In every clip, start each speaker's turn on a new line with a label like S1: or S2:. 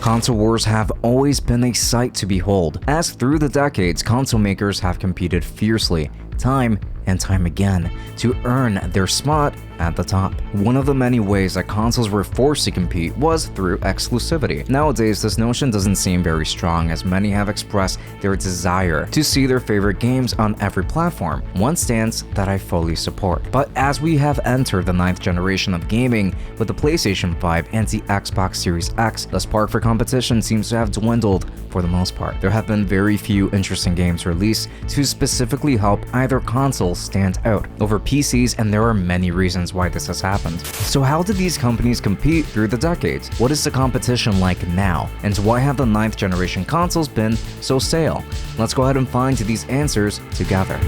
S1: Console wars have always been a sight to behold, as through the decades, console makers have competed fiercely, time and time again, to earn their spot at the top. One of the many ways that consoles were forced to compete was through exclusivity. Nowadays, this notion doesn't seem very strong, as many have expressed their desire to see their favorite games on every platform, one stance that I fully support. But as we have entered the 9th generation of gaming with the PlayStation 5 and the Xbox Series X, the spark for competition seems to have dwindled for the most part. There have been very few interesting games released to specifically help either console stand out over PCs, and there are many reasons why this has happened. So how did these companies compete through the decades? What is the competition like now? And why have the 9th generation consoles been so stale? Let's go ahead and find these answers together.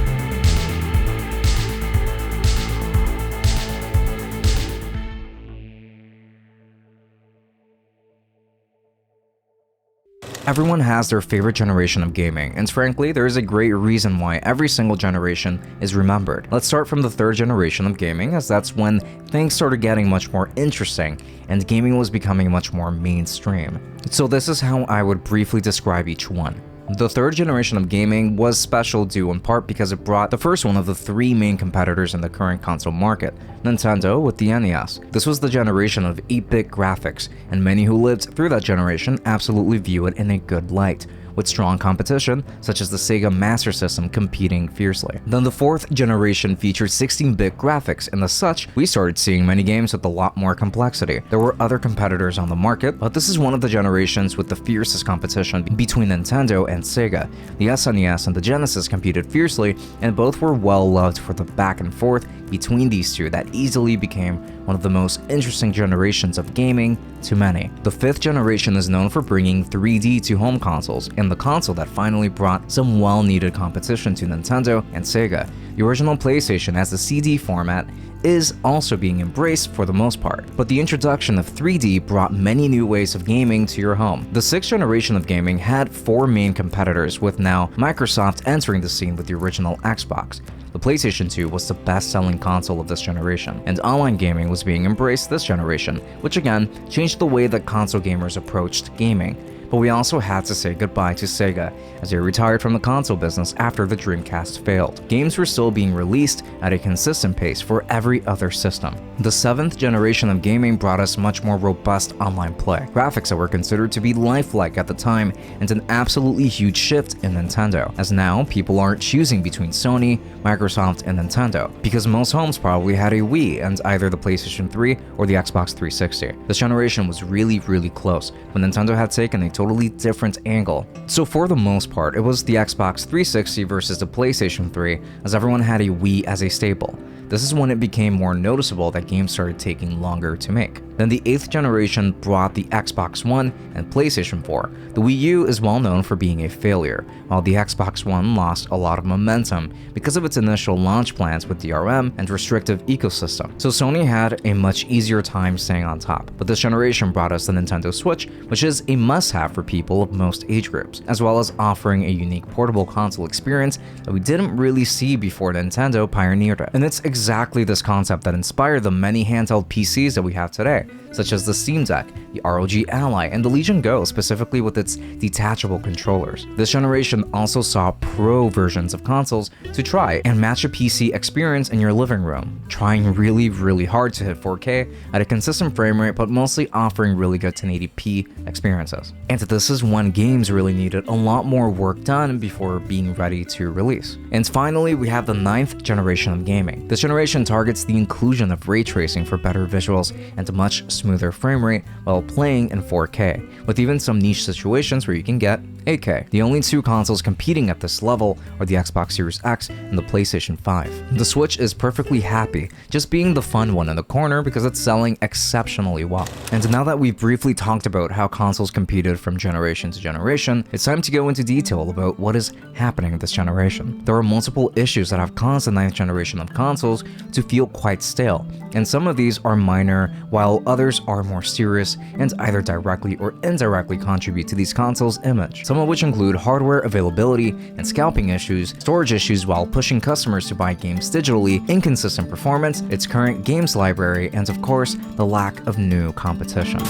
S1: Everyone has their favorite generation of gaming, and frankly, there is a great reason why every single generation is remembered. Let's start from the 3rd generation of gaming, as that's when things started getting much more interesting and gaming was becoming much more mainstream. So this is how I would briefly describe each one. The 3rd generation of gaming was special due in part because it brought the first one of the 3 main competitors in the current console market, Nintendo with the NES. This was the generation of 8-bit graphics, and many who lived through that generation absolutely view it in a good light, with strong competition such as the Sega Master System competing fiercely. Then the 4th generation featured 16-bit graphics, and as such, we started seeing many games with a lot more complexity. There were other competitors on the market, but this is one of the generations with the fiercest competition between Nintendo and Sega. The SNES and the Genesis competed fiercely, and both were well loved for the back and forth between these two that easily became one of the most interesting generations of gaming to many. The 5th generation is known for bringing 3D to home consoles, and the console that finally brought some well-needed competition to Nintendo and Sega. The original PlayStation as the CD format is also being embraced for the most part, but the introduction of 3D brought many new ways of gaming to your home. The 6th generation of gaming had 4 main competitors, with now Microsoft entering the scene with the original Xbox. The PlayStation 2 was the best-selling console of this generation, and online gaming was being embraced this generation, which again changed the way that console gamers approached gaming. But we also had to say goodbye to Sega, as they retired from the console business after the Dreamcast failed. Games were still being released at a consistent pace for every other system. The 7th generation of gaming brought us much more robust online play, graphics that were considered to be lifelike at the time, and an absolutely huge shift in Nintendo, as now people aren't choosing between Sony, Microsoft, and Nintendo, because most homes probably had a Wii and either the PlayStation 3 or the Xbox 360. This generation was really close, but Nintendo had taken a totally different angle. So for the most part, it was the Xbox 360 versus the PlayStation 3, as everyone had a Wii as a staple. This is when it became more noticeable that games started taking longer to make. Then the 8th generation brought the Xbox One and PlayStation 4. The Wii U is well known for being a failure, while the Xbox One lost a lot of momentum because of its initial launch plans with DRM and restrictive ecosystem. So Sony had a much easier time staying on top. But this generation brought us the Nintendo Switch, which is a must-have for people of most age groups, as well as offering a unique portable console experience that we didn't really see before Nintendo pioneered it. And it's exactly this concept that inspired the many handheld PCs that we have today, such as the Steam Deck, the ROG Ally, and the Legion Go, specifically with its detachable controllers. This generation also saw pro versions of consoles to try and match a PC experience in your living room, trying really hard to hit 4K at a consistent frame rate, but mostly offering really good 1080p experiences. And this is when games really needed a lot more work done before being ready to release. And finally, we have the 9th generation of gaming. This generation targets the inclusion of ray tracing for better visuals and a much smoother frame rate while playing in 4K, with even some niche situations where you can get 8K. The only 2 consoles competing at this level are the Xbox Series X and the PlayStation 5. The Switch is perfectly happy just being the fun one in the corner because it's selling exceptionally well. And now that we've briefly talked about how consoles competed from generation to generation, it's time to go into detail about what is happening this generation. There are multiple issues that have caused the 9th generation of consoles to feel quite stale, and some of these are minor, while others are more serious and either directly or indirectly contribute to these consoles' image. Some of which include hardware availability and scalping issues, storage issues while pushing customers to buy games digitally, inconsistent performance, its current games library, and of course, the lack of new competition.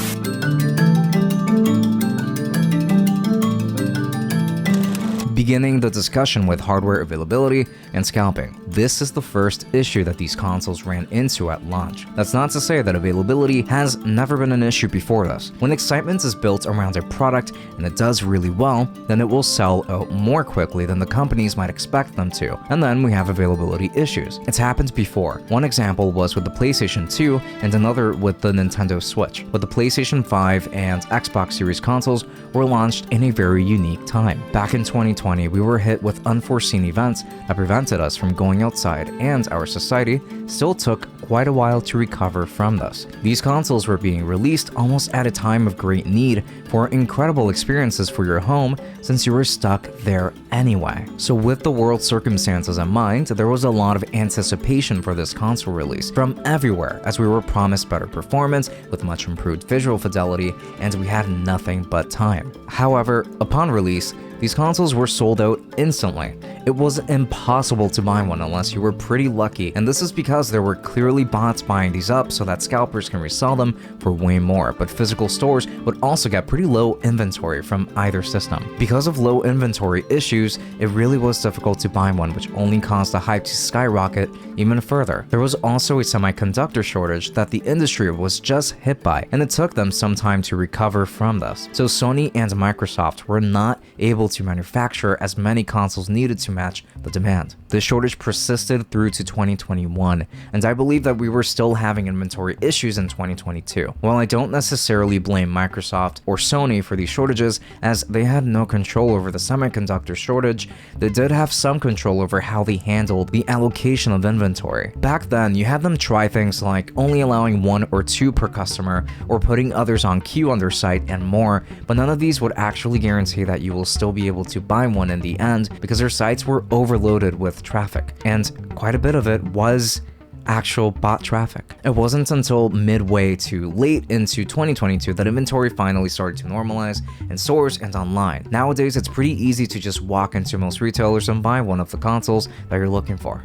S1: beginning the discussion with hardware availability and scalping. This is the first issue that these consoles ran into at launch. That's not to say that availability has never been an issue before this. When excitement is built around a product and it does really well, then it will sell out more quickly than the companies might expect them to, and then we have availability issues. It's happened before. One example was with the PlayStation 2 and another with the Nintendo Switch. But the PlayStation 5 and Xbox Series consoles were launched in a very unique time. Back in 2020, we were hit with unforeseen events that prevented us from going outside, and our society still took quite a while to recover from this. These consoles were being released almost at a time of great need for incredible experiences for your home since you were stuck there anyway. So with the world circumstances in mind, there was a lot of anticipation for this console release from everywhere, as we were promised better performance with much improved visual fidelity, and we had nothing but time. However, upon release, these consoles were sold out instantly. It was impossible to buy one unless you were pretty lucky, and this is because there were clearly bots buying these up so that scalpers can resell them for way more, but physical stores would also get pretty low inventory from either system. Because of low inventory issues, it really was difficult to buy one, which only caused the hype to skyrocket even further. There was also a semiconductor shortage that the industry was just hit by, and it took them some time to recover from this. So Sony and Microsoft were not able to manufacture as many consoles needed to match the demand. This shortage persisted through to 2021, and I believe that we were still having inventory issues in 2022. While I don't necessarily blame Microsoft or Sony for these shortages, as they had no control over the semiconductor shortage, they did have some control over how they handled the allocation of inventory. Back then, you had them try things like only allowing 1 or 2 per customer, or putting others on queue on their site and more, but none of these would actually guarantee that you will still be able to buy one in the end because their sites were overloaded with traffic, and quite a bit of it was actual bot traffic. It wasn't until midway to late into 2022 that inventory finally started to normalize in stores and online. Nowadays, it's pretty easy to just walk into most retailers and buy one of the consoles that you're looking for.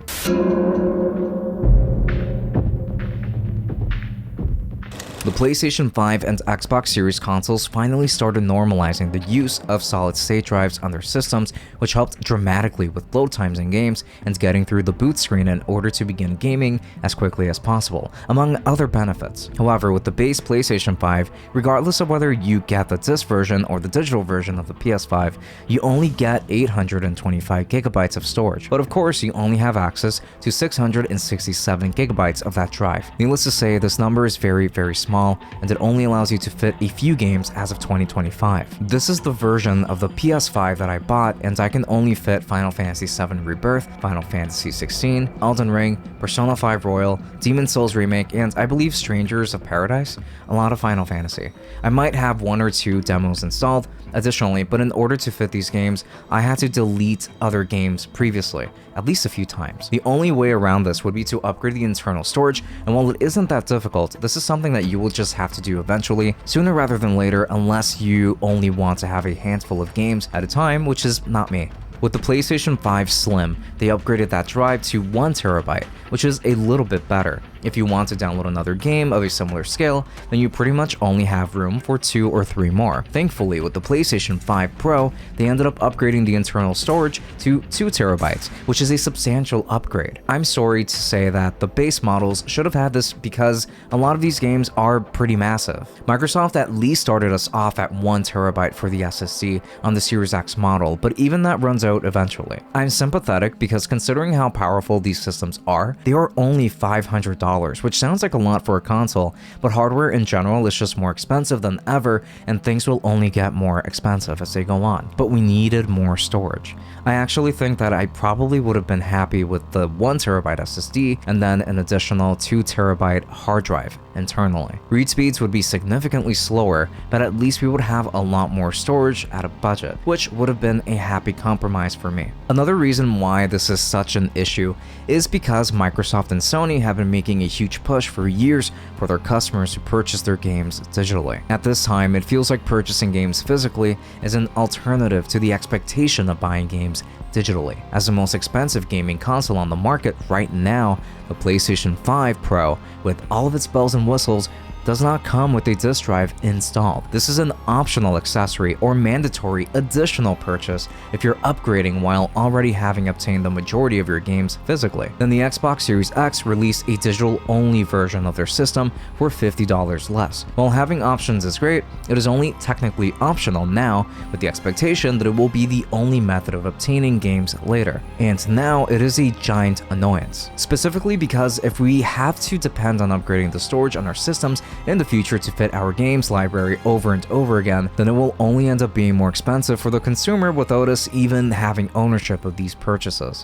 S1: The PlayStation 5 and Xbox Series consoles finally started normalizing the use of solid-state drives on their systems, which helped dramatically with load times in games and getting through the boot screen in order to begin gaming as quickly as possible, among other benefits. However, with the base PlayStation 5, regardless of whether you get the disc version or the digital version of the PS5, you only get 825 gigabytes of storage. But of course, you only have access to 667 gigabytes of that drive. Needless to say, this number is very small, and it only allows you to fit a few games as of 2025. This is the version of the PS5 that I bought, and I can only fit Final Fantasy VII Rebirth, Final Fantasy XVI, Elden Ring, Persona 5 Royal, Demon's Souls Remake, and I believe Strangers of Paradise. A lot of Final Fantasy. I might have 1 or 2 demos installed additionally, but in order to fit these games, I had to delete other games previously, at least a few times. The only way around this would be to upgrade the internal storage, and while it isn't that difficult, this is something that you will just have to do eventually, sooner rather than later, unless you only want to have a handful of games at a time, which is not me. With the PlayStation 5 Slim, they upgraded that drive to 1 terabyte, which is a little bit better. If you want to download another game of a similar scale, then you pretty much only have room for 2 or 3 more. Thankfully, with the PlayStation 5 Pro, they ended up upgrading the internal storage to 2 terabytes, which is a substantial upgrade. I'm sorry to say that the base models should have had this because a lot of these games are pretty massive. Microsoft at least started us off at 1 terabyte for the SSD on the Series X model, but even that runs out eventually. I'm sympathetic because considering how powerful these systems are, they are only $500, which sounds like a lot for a console, but hardware in general is just more expensive than ever, and things will only get more expensive as they go on. But we needed more storage. I actually think that I probably would have been happy with the 1 terabyte SSD and then an additional 2 terabyte hard drive internally. Read speeds would be significantly slower, but at least we would have a lot more storage at a budget, which would have been a happy compromise for me. Another reason why this is such an issue is because Microsoft and Sony have been making a huge push for years for their customers to purchase their games digitally. At this time, it feels like purchasing games physically is an alternative to the expectation of buying games digitally. As the most expensive gaming console on the market right now, the PlayStation 5 Pro, with all of its bells and whistles, does not come with a disk drive installed. This is an optional accessory or mandatory additional purchase if you're upgrading while already having obtained the majority of your games physically. Then the Xbox Series X released a digital-only version of their system for $50 less. While having options is great, it is only technically optional now, with the expectation that it will be the only method of obtaining games later. And now it is a giant annoyance. Specifically because if we have to depend on upgrading the storage on our systems in the future to fit our games library over and over again, then it will only end up being more expensive for the consumer without us even having ownership of these purchases.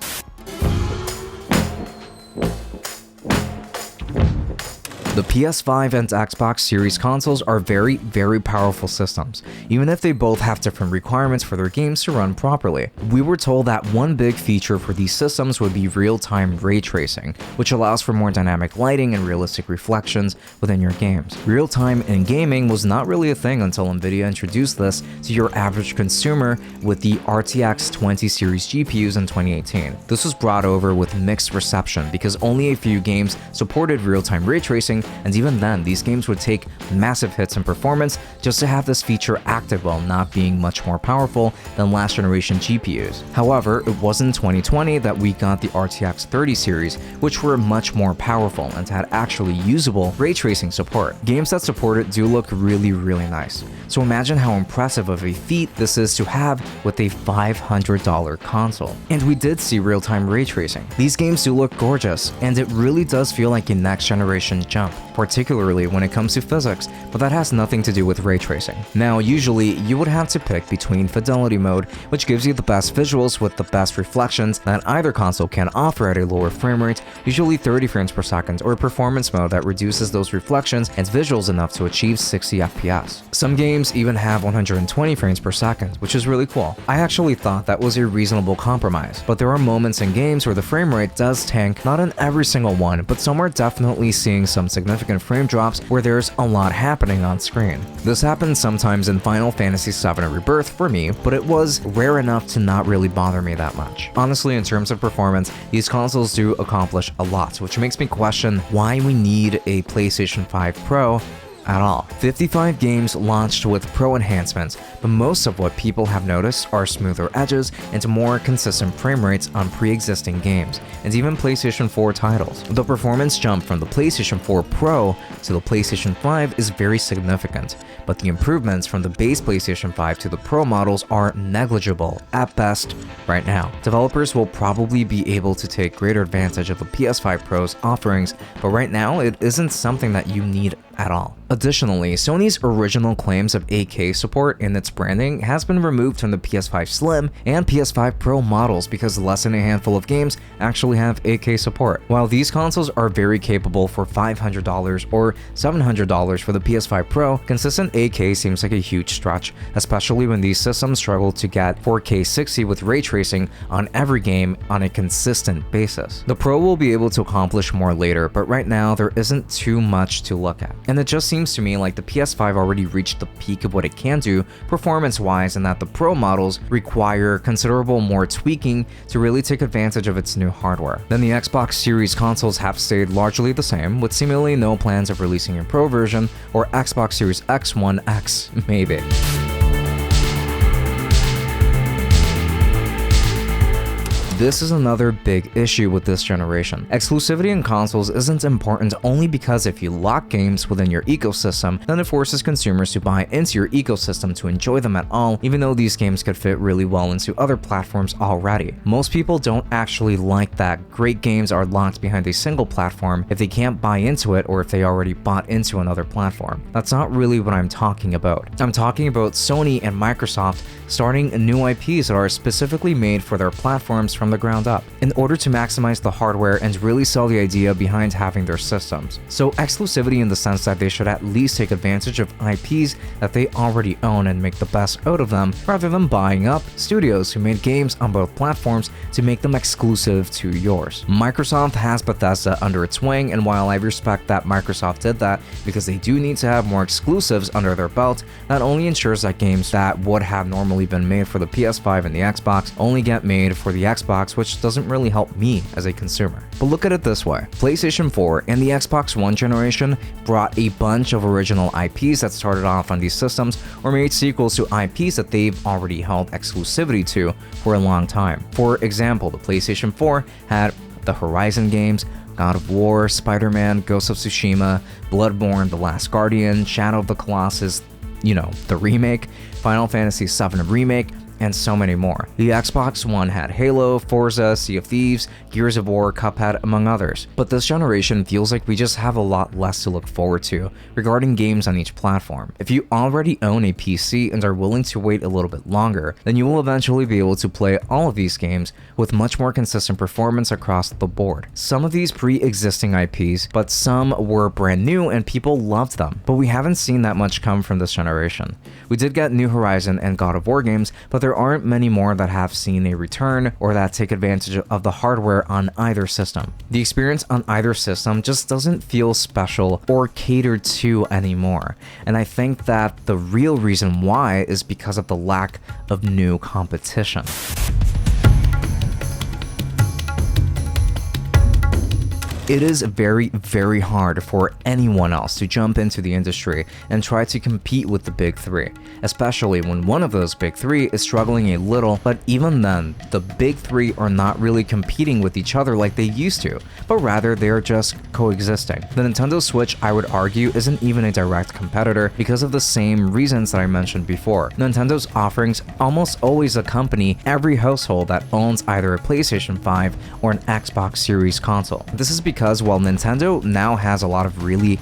S1: The PS5 and Xbox Series consoles are very, very powerful systems, even if they both have different requirements for their games to run properly. We were told that one big feature for these systems would be real-time ray tracing, which allows for more dynamic lighting and realistic reflections within your games. Real-time in gaming was not really a thing until Nvidia introduced this to your average consumer with the RTX 20 series GPUs in 2018. This was brought over with mixed reception because only a few games supported real-time ray tracing, and even then, these games would take massive hits in performance just to have this feature active while not being much more powerful than last generation GPUs. However, it was in 2020 that we got the RTX 30 series, which were much more powerful and had actually usable ray tracing support. Games that support it do look really, really nice. So imagine how impressive of a feat this is to have with a $500 console. And we did see real-time ray tracing. These games do look gorgeous, and it really does feel like a next generation jump, particularly when it comes to physics, but that has nothing to do with ray tracing. Now, usually you would have to pick between fidelity mode, which gives you the best visuals with the best reflections that either console can offer at a lower frame rate, usually 30 frames per second, or performance mode that reduces those reflections and visuals enough to achieve 60 FPS. Some games even have 120 frames per second, which is really cool. I actually thought that was a reasonable compromise, but there are moments in games where the frame rate does tank, not in every single one, but some are definitely seeing some significant frame drops where there's a lot happening on screen. This happens sometimes in Final Fantasy VII Rebirth for me, but it was rare enough to not really bother me that much. Honestly, in terms of performance, these consoles do accomplish a lot, which makes me question why we need a PlayStation 5 Pro at all. 55 games launched with Pro enhancements, but most of what people have noticed are smoother edges and more consistent frame rates on pre-existing games, and even PlayStation 4 titles. The performance jump from the PlayStation 4 Pro to the PlayStation 5 is very significant, but the improvements from the base PlayStation 5 to the Pro models are negligible at best right now. Developers will probably be able to take greater advantage of the PS5 Pro's offerings, but right now it isn't something that you need at all. Additionally, Sony's original claims of 8K support in its branding has been removed from the PS5 Slim and PS5 Pro models because less than a handful of games actually have 8K support. While these consoles are very capable for $500 or $700 for the PS5 Pro, consistent 8K seems like a huge stretch, especially when these systems struggle to get 4K 60 with ray tracing on every game on a consistent basis. The Pro will be able to accomplish more later, but right now there isn't too much to look at. And it just seems to me like the PS5 already reached the peak of what it can do performance-wise, and that the Pro models require considerable more tweaking to really take advantage of its new hardware. Then the Xbox Series consoles have stayed largely the same, with seemingly no plans of releasing a Pro version or Xbox Series X, One X, maybe. This is another big issue with this generation. Exclusivity in consoles isn't important only because if you lock games within your ecosystem, then it forces consumers to buy into your ecosystem to enjoy them at all, even though these games could fit really well into other platforms already. Most people don't actually like that great games are locked behind a single platform if they can't buy into it or if they already bought into another platform. That's not really what I'm talking about. I'm talking about Sony and Microsoft starting new IPs that are specifically made for their platforms from the ground up, in order to maximize the hardware and really sell the idea behind having their systems. So exclusivity in the sense that they should at least take advantage of IPs that they already own and make the best out of them, rather than buying up studios who made games on both platforms to make them exclusive to yours. Microsoft has Bethesda under its wing, and while I respect that Microsoft did that because they do need to have more exclusives under their belt, that only ensures that games that would have normally been made for the PS5 and the Xbox only get made for the Xbox Xbox, which doesn't really help me as a consumer. But look at it this way. PlayStation 4 and the Xbox One generation brought a bunch of original IPs that started off on these systems or made sequels to IPs that they've already held exclusivity to for a long time. For example, the PlayStation 4 had the Horizon games, God of War, Spider-Man, Ghost of Tsushima, Bloodborne, The Last Guardian, Shadow of the Colossus, the remake, Final Fantasy VII Remake, and so many more. The Xbox One had Halo, Forza, Sea of Thieves, Gears of War, Cuphead, among others. But this generation feels like we just have a lot less to look forward to regarding games on each platform. If you already own a PC and are willing to wait a little bit longer, then you will eventually be able to play all of these games with much more consistent performance across the board. Some of these pre-existing IPs, but some were brand new and people loved them. But we haven't seen that much come from this generation. We did get new Horizon and God of War games, but there aren't many more that have seen a return or that take advantage of the hardware on either system. The experience on either system just doesn't feel special or catered to anymore, and I think that the real reason why is because of the lack of new competition. It is very, very hard for anyone else to jump into the industry and try to compete with the big three, especially when one of those big three is struggling a little, but even then, the big three are not really competing with each other like they used to, but rather they are just coexisting. The Nintendo Switch, I would argue, isn't even a direct competitor because of the same reasons that I mentioned before. Nintendo's offerings almost always accompany every household that owns either a PlayStation 5 or an Xbox Series console. This is because while Nintendo now has a lot of really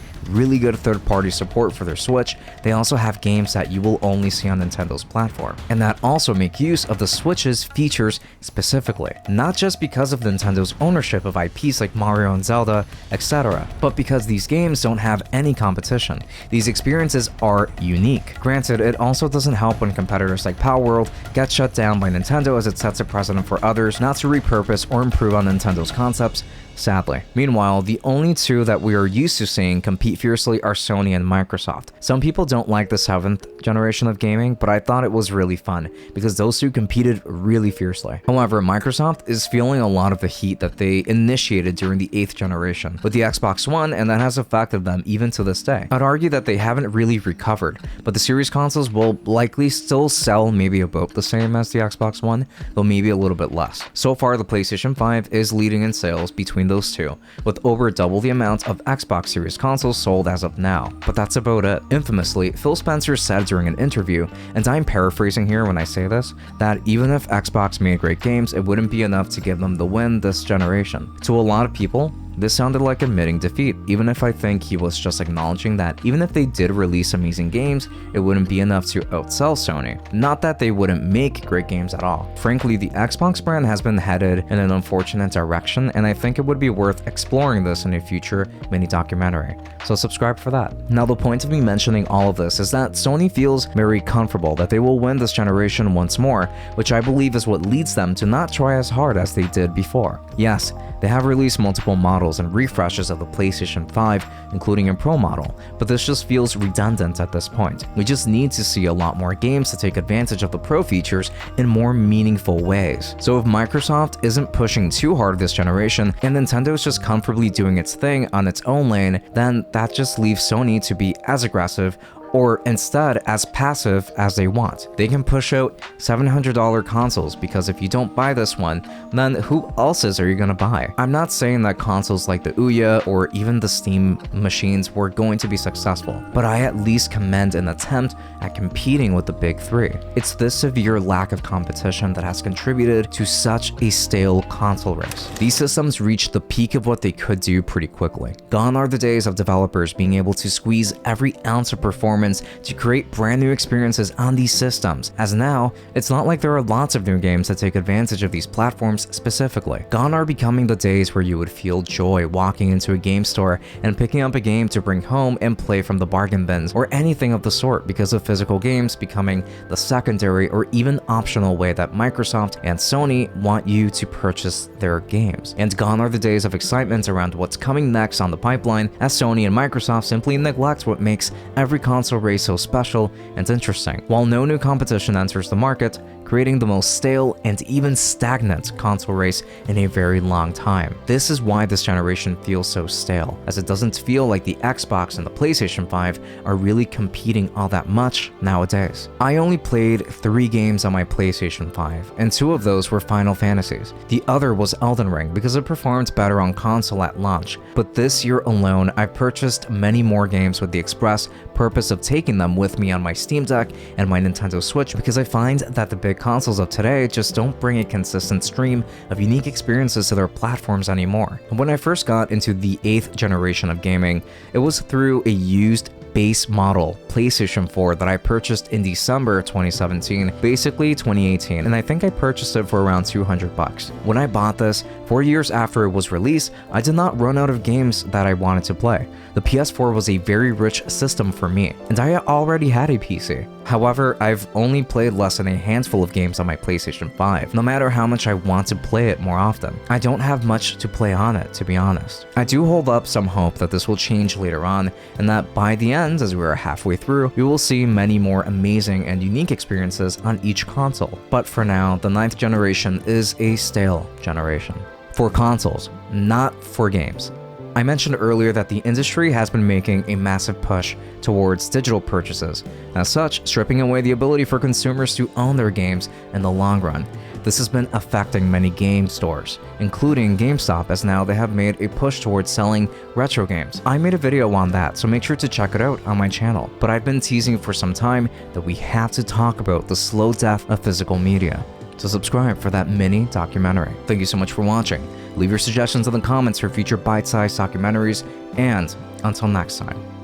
S1: good third-party support for their Switch, they also have games that you will only see on Nintendo's platform, and that also make use of the Switch's features specifically, not just because of Nintendo's ownership of IPs like Mario and Zelda, etc., but because these games don't have any competition. These experiences are unique. Granted, it also doesn't help when competitors like Palworld get shut down by Nintendo, as it sets a precedent for others not to repurpose or improve on Nintendo's concepts, sadly. Meanwhile, the only two that we are used to seeing compete fiercely are Sony and Microsoft. Some people don't like the 7th generation of gaming, but I thought it was really fun because those two competed really fiercely. However, Microsoft is feeling a lot of the heat that they initiated during the 8th generation with the Xbox One, and that has affected them even to this day. I'd argue that they haven't really recovered, but the series consoles will likely still sell maybe about the same as the Xbox One, though maybe a little bit less. So far, the PlayStation 5 is leading in sales between those two, with over double the amount of Xbox Series consoles sold as of now. But that's about it. Infamously, Phil Spencer said during an interview, and I'm paraphrasing here when I say this, that even if Xbox made great games, it wouldn't be enough to give them the win this generation. To a lot of people, this sounded like admitting defeat, even if I think he was just acknowledging that even if they did release amazing games, it wouldn't be enough to outsell Sony. Not that they wouldn't make great games at all. Frankly, the Xbox brand has been headed in an unfortunate direction, and I think it would be worth exploring this in a future mini documentary. So subscribe for that. Now, the point of me mentioning all of this is that Sony feels very comfortable that they will win this generation once more, which I believe is what leads them to not try as hard as they did before. Yes, they have released multiple models and refreshes of the PlayStation 5, including a Pro model, but this just feels redundant at this point. We just need to see a lot more games to take advantage of the Pro features in more meaningful ways. So if Microsoft isn't pushing too hard this generation, and Nintendo is just comfortably doing its thing on its own lane, then that just leaves Sony to be as aggressive or instead as passive as they want. They can push out $700 consoles because if you don't buy this one, then who else's are you gonna buy? I'm not saying that consoles like the Ouya or even the Steam machines were going to be successful, but I at least commend an attempt at competing with the big three. It's this severe lack of competition that has contributed to such a stale console race. These systems reached the peak of what they could do pretty quickly. Gone are the days of developers being able to squeeze every ounce of performance to create brand new experiences on these systems, as now, it's not like there are lots of new games that take advantage of these platforms specifically. Gone are becoming the days where you would feel joy walking into a game store and picking up a game to bring home and play from the bargain bins or anything of the sort, because of physical games becoming the secondary or even optional way that Microsoft and Sony want you to purchase their games. And gone are the days of excitement around what's coming next on the pipeline, as Sony and Microsoft simply neglect what makes every console race so special and interesting. While no new competition enters the market, creating the most stale and even stagnant console race in a very long time. This is why this generation feels so stale, as it doesn't feel like the Xbox and the PlayStation 5 are really competing all that much nowadays. I only played 3 games on my PlayStation 5, and 2 of those were Final Fantasies. The other was Elden Ring because it performed better on console at launch, but this year alone I've purchased many more games with the express purpose of taking them with me on my Steam Deck and my Nintendo Switch, because I find that the big consoles of today just don't bring a consistent stream of unique experiences to their platforms anymore. And when I first got into the 8th generation of gaming, it was through a used base model PlayStation 4 that I purchased in December 2017, basically 2018, and I think I purchased it for around $200. When I bought this, 4 years after it was released, I did not run out of games that I wanted to play. The PS4 was a very rich system for me, and I already had a PC. However, I've only played less than a handful of games on my PlayStation 5, no matter how much I want to play it more often. I don't have much to play on it, to be honest. I do hold up some hope that this will change later on, and that by the end, as we are halfway through, we will see many more amazing and unique experiences on each console. But for now, the 9th generation is a stale generation. For consoles, not for games. I mentioned earlier that the industry has been making a massive push towards digital purchases, as such, stripping away the ability for consumers to own their games in the long run. This has been affecting many game stores, including GameStop, as now they have made a push towards selling retro games. I made a video on that, so make sure to check it out on my channel. But I've been teasing for some time that we have to talk about the slow death of physical media. So subscribe for that mini documentary. Thank you so much for watching. Leave your suggestions in the comments for future bite-sized documentaries, and until next time.